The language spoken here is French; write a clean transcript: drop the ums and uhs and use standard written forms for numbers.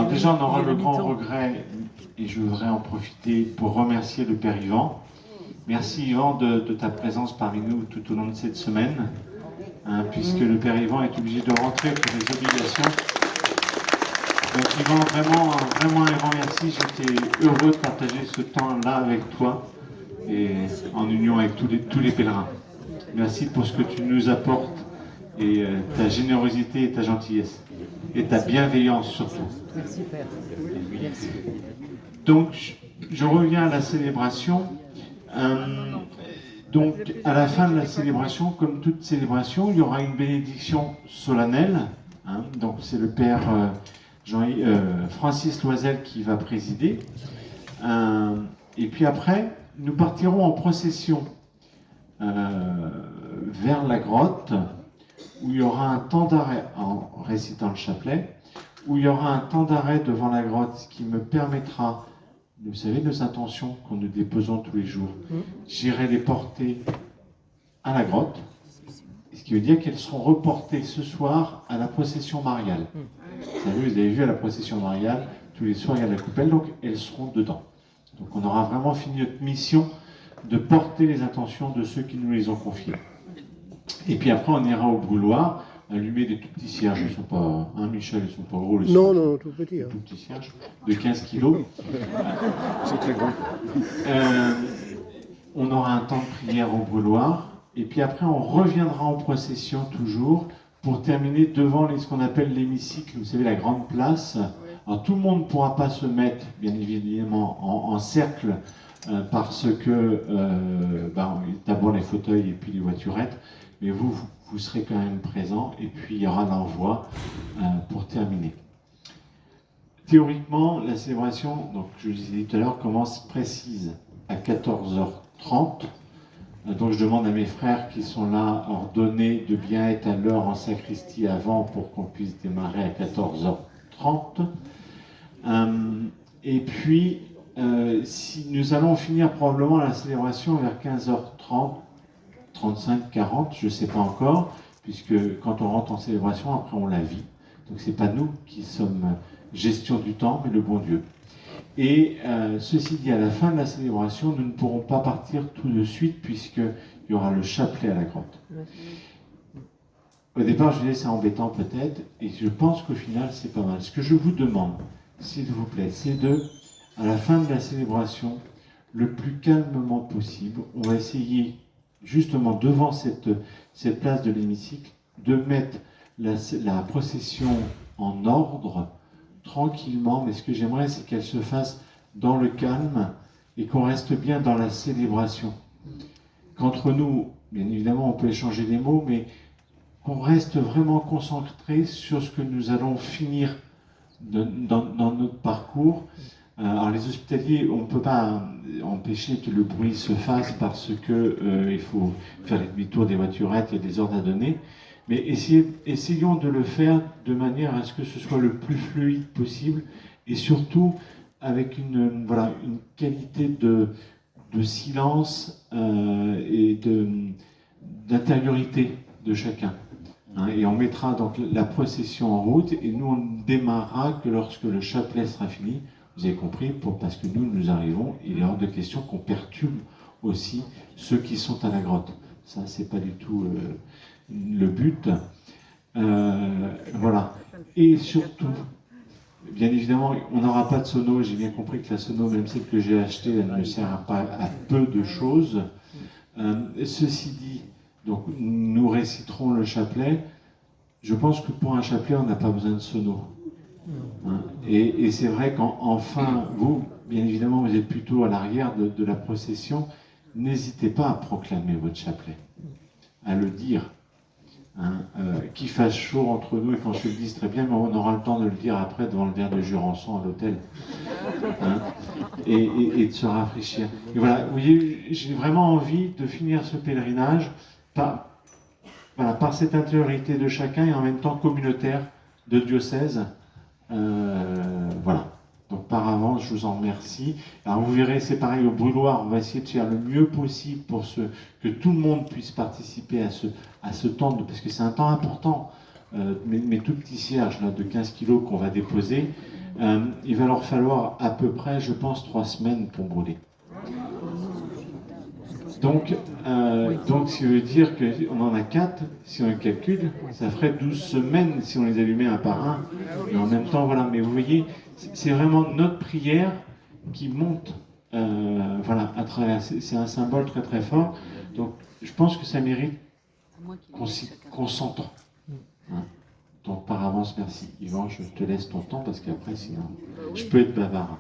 Alors déjà, on aura le grand regret, et je voudrais en profiter pour remercier le Père Yvan. Merci Yvan de ta présence parmi nous tout au long de cette semaine, puisque le Père Yvan est obligé de rentrer pour des obligations. Donc Yvan, vraiment un grand merci. J'étais heureux de partager ce temps-là avec toi et en union avec tous les pèlerins. Merci pour ce que tu nous apportes et ta générosité et ta gentillesse et ta bienveillance surtout. Merci Père. Merci. Donc je reviens à la célébration. Donc à la fin de la célébration, comme toute célébration, il y aura une bénédiction solennelle. Donc c'est le Père Francis Loisel qui va présider. Et puis après, nous partirons en procession vers la grotte, où il y aura un temps d'arrêt, en récitant le chapelet, où il y aura un temps d'arrêt devant la grotte, ce qui me permettra, vous savez, nos intentions qu'on nous déposons tous les jours, j'irai les porter à la grotte, ce qui veut dire qu'elles seront reportées ce soir à la procession mariale. Vous savez, vous avez vu à la procession mariale, tous les soirs il y a la coupelle, donc elles seront dedans. Donc on aura vraiment fini notre mission de porter les intentions de ceux qui nous les ont confiées. Et puis après on ira au brûloir, allumer des tout petits cierges, ils ne sont pas, Michel, ils ne sont pas gros les cierges. Non, tout petit. Des tout petits cierges de 15 kilos. C'est très grand. On aura un temps de prière au brûloir, et puis après on reviendra en procession toujours, pour terminer devant ce qu'on appelle l'hémicycle, vous savez, la grande place. Alors tout le monde ne pourra pas se mettre, bien évidemment, en cercle, parce que d'abord les fauteuils et puis les voiturettes, mais vous serez quand même présents, et puis il y aura l'envoi pour terminer. Théoriquement, la célébration, donc je le disais tout à l'heure, commence précise à 14h30. Donc je demande à mes frères qui sont là, ordonnés, de bien être à l'heure en sacristie avant pour qu'on puisse démarrer à 14h30. Et puis, si nous allons finir probablement la célébration vers 15h30, 35, 40, je ne sais pas encore, puisque quand on rentre en célébration, après on la vit. Donc ce n'est pas nous qui sommes gestion du temps, mais le bon Dieu. Et ceci dit, à la fin de la célébration, nous ne pourrons pas partir tout de suite, puisqu'il y aura le chapelet à la grotte. Au départ, je disais c'est embêtant peut-être, et je pense qu'au final c'est pas mal. Ce que je vous demande, s'il vous plaît, c'est à la fin de la célébration, le plus calmement possible, on va essayer justement devant cette place de l'hémicycle, de mettre la procession en ordre, tranquillement, mais ce que j'aimerais, c'est qu'elle se fasse dans le calme et qu'on reste bien dans la célébration. Qu'entre nous, bien évidemment, on peut échanger des mots, mais qu'on reste vraiment concentré sur ce que nous allons finir dans notre parcours. Alors les hospitaliers, on ne peut pas empêcher que le bruit se fasse parce que il faut faire les demi-tours des voiturettes, il y a des ordres à donner. Mais essayons de le faire de manière à ce que ce soit le plus fluide possible et surtout avec une qualité de silence et d'intériorité de chacun. Et on mettra donc la procession en route et nous on ne démarrera que lorsque le chapelet sera fini. Vous avez compris, parce que nous arrivons, il est hors de question qu'on perturbe aussi ceux qui sont à la grotte. Ça, c'est pas du tout le but. Voilà. Et surtout, bien évidemment, on n'aura pas de sono. J'ai bien compris que la sono, même celle que j'ai achetée, elle ne sert pas à peu de choses. Ceci dit, donc, nous réciterons le chapelet. Je pense que pour un chapelet, on n'a pas besoin de sono. Et c'est vrai qu'enfin, vous, bien évidemment, vous êtes plutôt à l'arrière de la procession. N'hésitez pas à proclamer votre chapelet, à le dire. Qu'il fasse chaud entre nous, et quand je le dis très bien, mais on aura le temps de le dire après devant le verre de Jurançon à l'hôtel. Et de se rafraîchir. Et voilà, vous voyez, j'ai vraiment envie de finir ce pèlerinage par cette intériorité de chacun et en même temps communautaire de diocèse. Voilà. Donc par avance, je vous en remercie. Alors vous verrez, c'est pareil au brûloir, on va essayer de faire le mieux possible pour que tout le monde puisse participer à ce temps, parce que c'est un temps important. Mes tout petits cierges là, de 15 kilos qu'on va déposer, Il va leur falloir à peu près, je pense, 3 semaines pour brûler. Donc, ce qui veut dire qu'on en a 4, si on le calcule, ça ferait 12 semaines si on les allumait un par un. Et en même temps, voilà. Mais vous voyez, c'est vraiment notre prière qui monte, voilà, à travers. C'est un symbole très très fort. Donc, je pense que ça mérite qu'on s'y concentre. Hein. Donc, par avance, merci. Yvan, je te laisse ton temps parce qu'après, sinon, je peux être bavard.